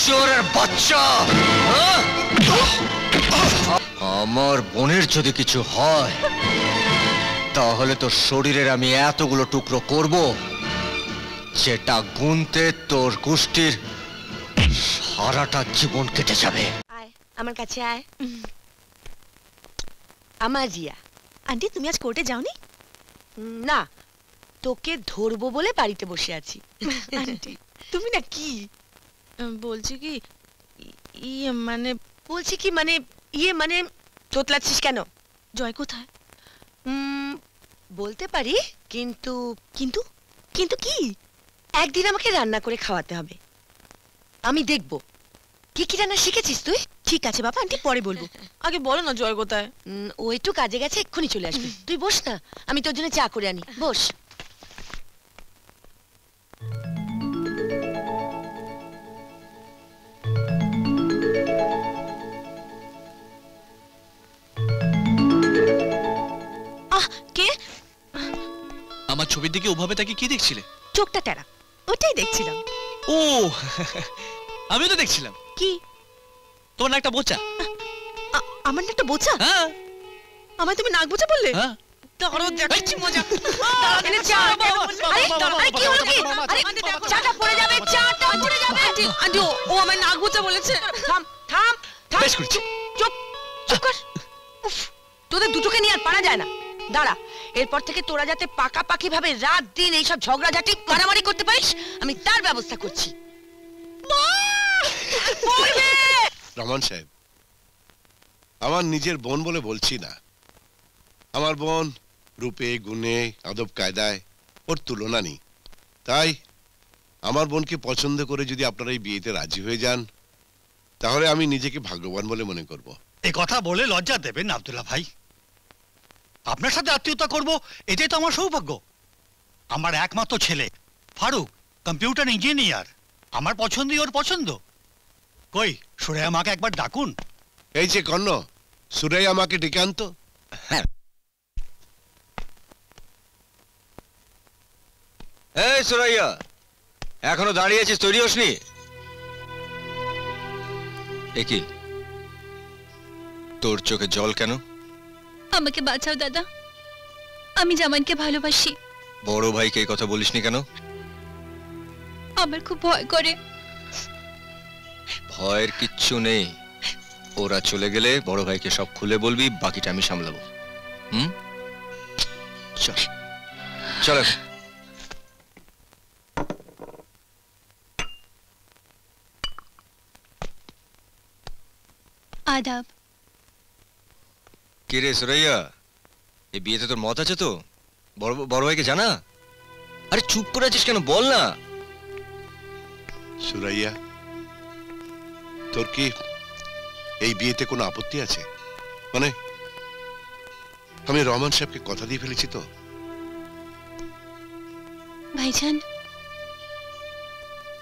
চোরের বাচ্চা! আমার বোনের যদি কিছু হয় তাহলে তোর শরীরের আমি এতগুলো টুকরো করব যেটা গুনতে তোর গোষ্ঠীর সারাটা জীবন কেটে যাবে। আয় আমার কাছে আয়। আমার জিয়া। আন্টি তুমি আজ কোর্টে যাওনি? না, তোকে ধরবো বলে বাড়িতে বসে আছি। আন্টি তুমি না কি বলছি কি মানে বলছি কি মানে মানে তোতলাচ্ছিস কেন? জয় কোথায়? বলতে পারি, কিন্তু কিন্তু কিন্তু কি? একদিন আমাকে রান্না করে খাওয়াতে হবে। আমি দেখবো কি কি রান্না শিখেছিস তুই। ঠিক আছে বাবা, আন্টি পরে বলবো। আগে বলো না জয় কোথায়? ও একটু কাজে গেছে, এক্ষুনি চলে আসবে। তুই বস না, আমি তোর জন্য চা করে আনি। বস। কে? আমার ছবির দিকে ওভাবে তাকে কি দেখছিলে? চোখটা টেরা, ওটাই দেখছিলাম। ও আমিও তো দেখছিলাম। কি? তোমার নাকটা বোচা। আমার নাকটা বোচা? হ্যাঁ। আমায় তুমি নাক বোচা বললে? হ্যাঁ। দাঁড়াও দেখাচ্ছি মজা। চাটা পড়ে যাবে, চাটা পড়ে যাবে। আন্টি ও আমায় নাক বোচা বলেছে। থাম থাম থাম। বেশ করেছি। চুপ চুপ কর। উফ, তোদের দুটোকে নিয়ে আর পারা যায় না। দাঁড়া, এরপর থেকে তোরা যাতে পাকাপাকি ভাবে রাত দিন এইসব ঝগড়াঝাটি মারামারি করতে পারিস, আমি তার ব্যবস্থা করছি। রহমান সাহেব, আমার নিজের বোন বলে বলছি না। আমার বোন রূপে গুণে আদব কায়দায় ওর তুলনা নেই। তাই আমার বোনকে পছন্দ করে যদি আপনারা এই বিয়েতে রাজি হয়ে যান তাহলে আমি নিজেকে ভাগ্যবান বলে মনে করব। এই কথা বলে লজ্জা দেবেন আব্দুল্লাহ ভাই। আপনার সাথে আত্মীয়তা করব এটাই তো আমার সৌভাগ্য। আমার একমাত্র ছেলে ফারুক কম্পিউটার ইঞ্জিনিয়ার, আমার পছন্দই ওর পছন্দ। কই সুরাইয়া মাকে একবার ডাকুন। এই যে কর্ণ, সুরাইয়া আমাকে ডেকে আনতো। এই সুরাইয়া, এখনো দাঁড়িয়ে আছিস? তৈরি হসনি? কি তোর চোখে জল কেন? আমাকে বাঁচাও দাদা, আমি জামানকে ভালোবাসি। বড় ভাইকে এই কথা বলিসনি কেন? আমার খুব ভয় করে। ভয়ের কিচ্ছু নেই, ওরা চলে গেলে বড় ভাইকে সব খুলে বলবি, বাকিটা আমি সামলাবো। চল চল। আদাব। কে রে সুরাইয়া, এই বিয়েতে তোর মত আছে তো? বড় ভাইকে জানা। আরে চুপ করে আছিস কেন, বল না। সুরাইয়া, তোর কি এই বিয়েতে কোনো আপত্তি আছে? মানে আমি রহমান সাহেবকে কথা দিয়ে ফেলেছি তো। ভাইজান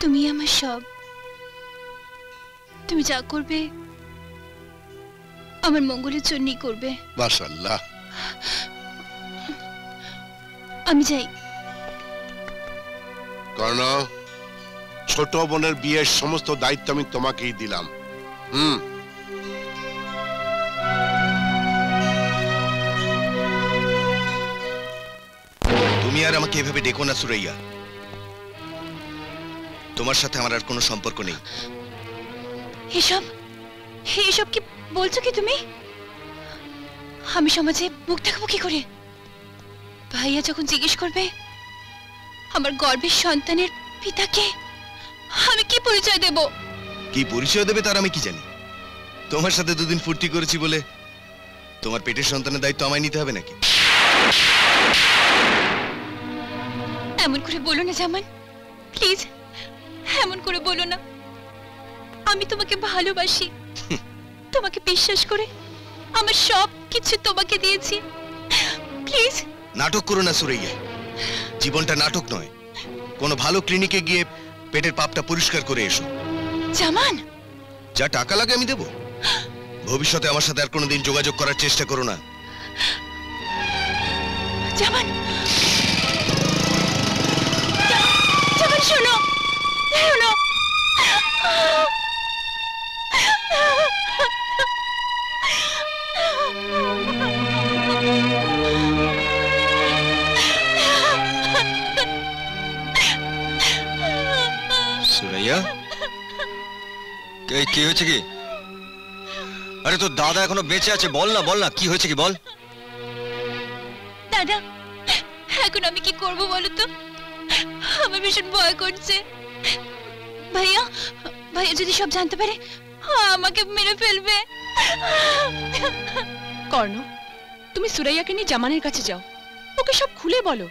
তুমি আমার সব, তুমি যা করবে আমার মঙ্গলের জন্যই করবে। মাশাআল্লাহ। আমি যাই। কর্ণ, ছোট বোনের বিয়ের সমস্ত দায়িত্ব আমি তোমাকেই দিলাম। তুমি আর আমাকে এভাবে ডেকো না সুরাইয়া, তোমার সাথে আমার আর কোনো সম্পর্ক নেই। এসব এসব কি বলছো কি তুমি? আমি সমাজে মুখ দেখাবো কি করে? ভাইয়া যখন জিজ্ঞেস করবে আমার গর্ভের সন্তানের পিতাকে, আমি কি পরিচয় দেব? কি পরিচয় দেবে তার আমি কি জানি? তোমার সাথে দুদিন ফুর্তি করেছি বলে তোমার পেটের সন্তানের দায়িত্ব আমায় নিতে হবে নাকি? এমন করে বলো না জামান, প্লিজ এমন করে বলো না। আমি তোমাকে ভালোবাসি, তোমাকে বিশ্বাস করে আমার সব কিছু তোমাকে দিয়েছি। প্লিজ নাটক করো না সুরাইয়া, জীবনটা নাটক নয়। কোনো ভালো ক্লিনিকে গিয়ে পেটের পাপটা পরিষ্কার করে এসো। জামান, যা টাকা লাগে আমি দেব। ভবিষ্যতে আমার সাথে আর কোনোদিন যোগাযোগ করার চেষ্টা করো না। জামান, জামান শোনো, শোনো। হ্যাঁ? কি হয়েছে কি? আরে তোর দাদা এখনো বেঁচে আছে, বল না কি হয়েছে কি বল। দাদা, এখন আমি কি করব বলো তো? আমার ভীষণ ভয় করছে। ভাইয়া যদি সব জানতে পারে আমাকে মেরে ফেলবে। কর্ণ, তুমি সুরাইয়াকে নিয়ে জামানের কাছে যাও, ওকে সব খুলে বলো।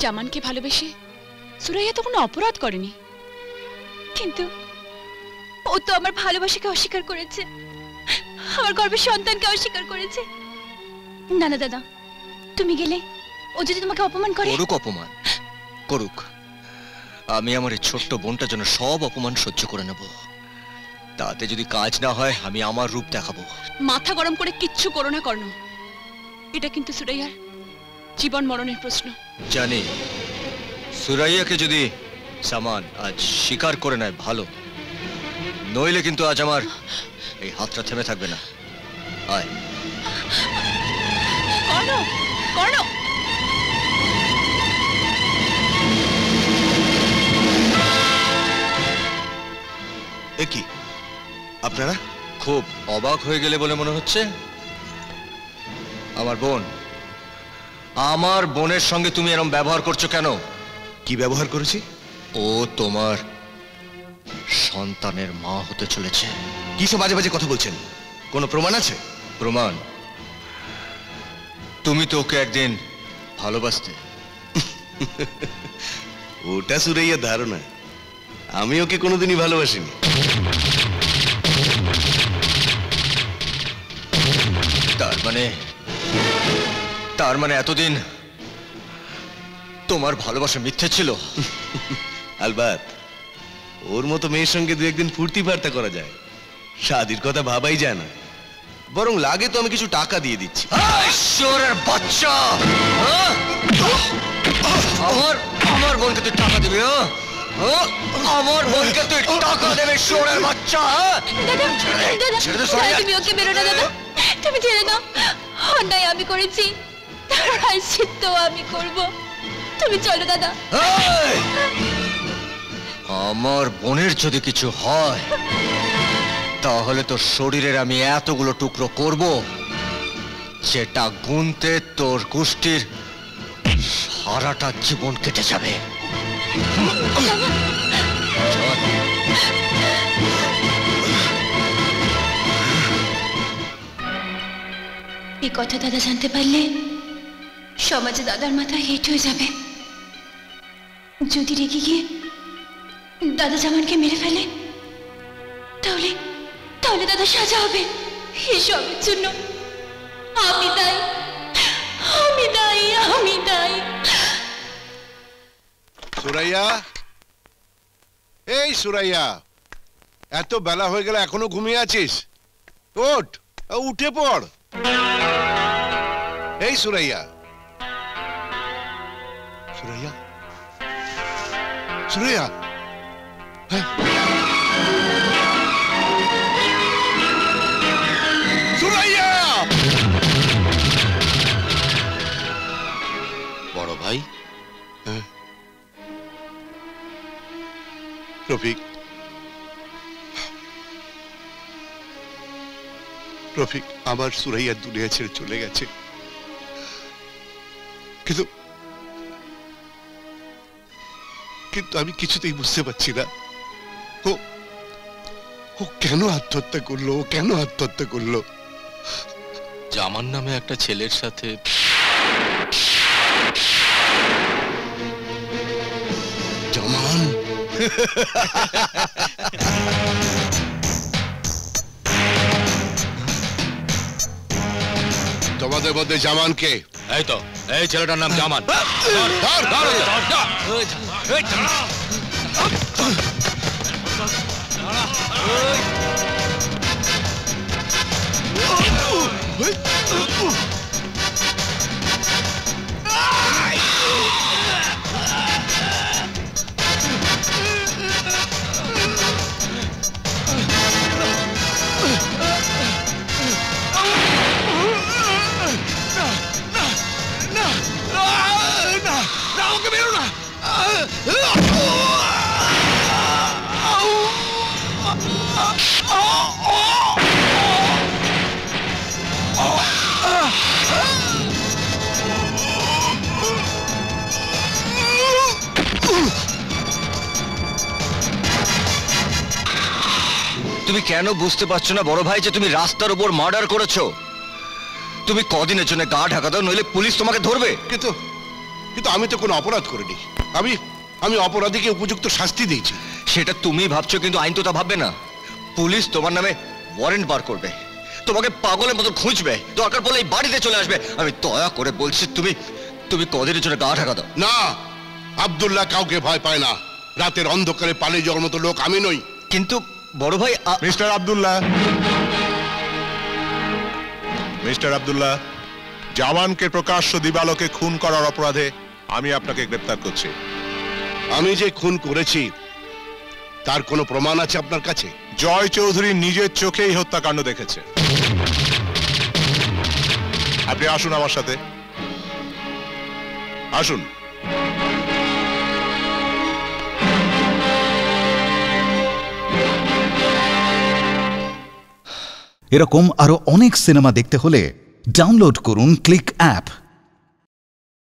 জামানকে ভালোবেসে সুরাইয়া তো কোনো অপরাধ করেনি। কিন্তু ও তো আমার ভালোবাসাকে অস্বীকার করেছে, আমার গর্ভের সন্তানকে অস্বীকার করেছে। না দাদা, তুমি গেলে ও যদি তোমাকে অপমান করে। অপমান করুক, আমি আমার এই ছোট্ট বোনটার জন্য সব অপমান সহ্য করে নেব। তাতে যদি কাজ না হয় আমি আমার রূপ দেখাবো। মাথা গরম করে কিচ্ছু করো না কর্ণ, এটা কিন্তু সুরাইয়ার জীবন মরণের প্রশ্ন। জানি সুরাইয়াকে যদি সামান আজ স্বীকার করে নেয় ভালো, নইলে কিন্তু আজ আমার এই হাতটা থেমে থাকবে না। আয় কর্ণ, কর্ণ, এ কি আপনারা? খুব অবাক হয়ে গেলে বলে মনে হচ্ছে। আমার বোনের সঙ্গে তুমি এরকম ব্যবহার করছো কেন? কি ব্যবহার করেছি? ও তোমার সন্তানের মা হতে চলেছে। কি সব বাজে বাজে কথা বলছেন? কোনো প্রমাণ আছে? প্রমাণ? তুমি তো ওকে একদিন ভালোবাসতে। ওটা সুরাইয়ার ধারণা, আমি ওকে কোনোদিনই ভালোবাসিনি। তার মানে এতদিন তোমার ভালোবাসা মিথ্যে ছিল? আলবাত, ওর মতো মেয়ের সঙ্গে দু একদিন ফুর্তি ফার্তা করা যায়, শাদির কথা ভাবাই যায় না। বরং লাগে তো আমি কিছু টাকা দিয়ে দিচ্ছি। ঈশ্বরের বাচ্চা, আমার বোনকে তুই টাকা দিবি? আমার বোনকে তুই টাকা দেবে? ঈশ্বরের বাচ্চা! তুমি ওকে বেরো না দাদা, তুমি ছেড়ে দাও। অন্যায় আমি করেছি, প্রায়শ্চিত্ত আমি করব। তুমি চলো দাদা। আমার বোনের যদি কিছু হয় তাহলে তো শরীরের আমি এতগুলো টুকরো করব যেটা গুনতে তোর গোষ্ঠীর সারাটা জীবন কেটে যাবে। এই কথা দাদা জানতে পারলে সমাজে দাদার মাথা হেট হয়ে যাবে। যদি রেগে গিয়ে দাদা জামানকে মেরে ফেলে তাহলে দাদা সাজা হবে। এসবের জন্য আমি দায়ী, আমি দায়ী, আমি দায়ী। সুরাইয়া, এই সুরাইয়া, এত বেলা হয়ে গেল এখনো ঘুমিয়ে আছিস? ওঠ, উঠে পড়। এই সুরাইয়া, সুরাইয়া, সুরাইয়া, সুরাইয়া! বড় ভাই, রফিক, রফিক, আমার সুরাইয়া দুনিয়া ছেড়ে চলে গেছে, কিন্তু আমি কিছুতেই বুঝতে পারছি না ও কেন আত্মহত্যা করলো, ও কেন আত্মহত্যা করলো। জামান নামে একটা ছেলের সাথে জামান? তোমাদের মধ্যে জামান কে? এই তো, এই ছেলেটার নাম জামান। ওকে বেরো না! তুমি কেন বুঝতে পারছো না বড় ভাই যে তুমি রাস্তার উপর মার্ডার করেছো? তুমি কদিনের জন্য গা ঢাকা দাও, নইলে পুলিশ তোমাকে ধরবে। কিন্তু কিন্তু আমি তো কোনো অপরাধ করিনি। আমি আমি অপরাধীকে উপযুক্ত শাস্তি দিয়েছি। সেটা তুমি ভাবছো, কিন্তু আইন তো তা ভাববে না। পুলিশ তোমার নামে ওয়ারেন্ট বার করবে, তোমাকে পাগলের মতো খুঁজবে, দরকার পড়লে এই বাড়িতে চলে আসবে। আমি দয়া করে বলছি তুমি তুমি কদিনের জন্য গা ঢাকা দাও। না, আব্দুল্লাহ কাউকে ভয় পায় না। রাতের অন্ধকারে পালিয়ে যাওয়ার মতো লোক আমি নই। কিন্তু বড় ভাই মিস্টার আব্দুল্লাহ, মিস্টার আব্দুল্লাহ, জামানকে প্রকাশ্য দিবালোকে খুন করার অপরাধে আমি আপনাকে গ্রেফতার করছি। আমি যে খুন করেছি তার কোনো প্রমাণ আছে আপনার কাছে? জয় চৌধুরী নিজের চোখেই হত্যাকাণ্ড দেখেছে। আপনি আসুন আমার সাথে, আসুন। এরকম আরো অনেক সিনেমা দেখতে হলে ডাউনলোড করুন ক্লিক অ্যাপ।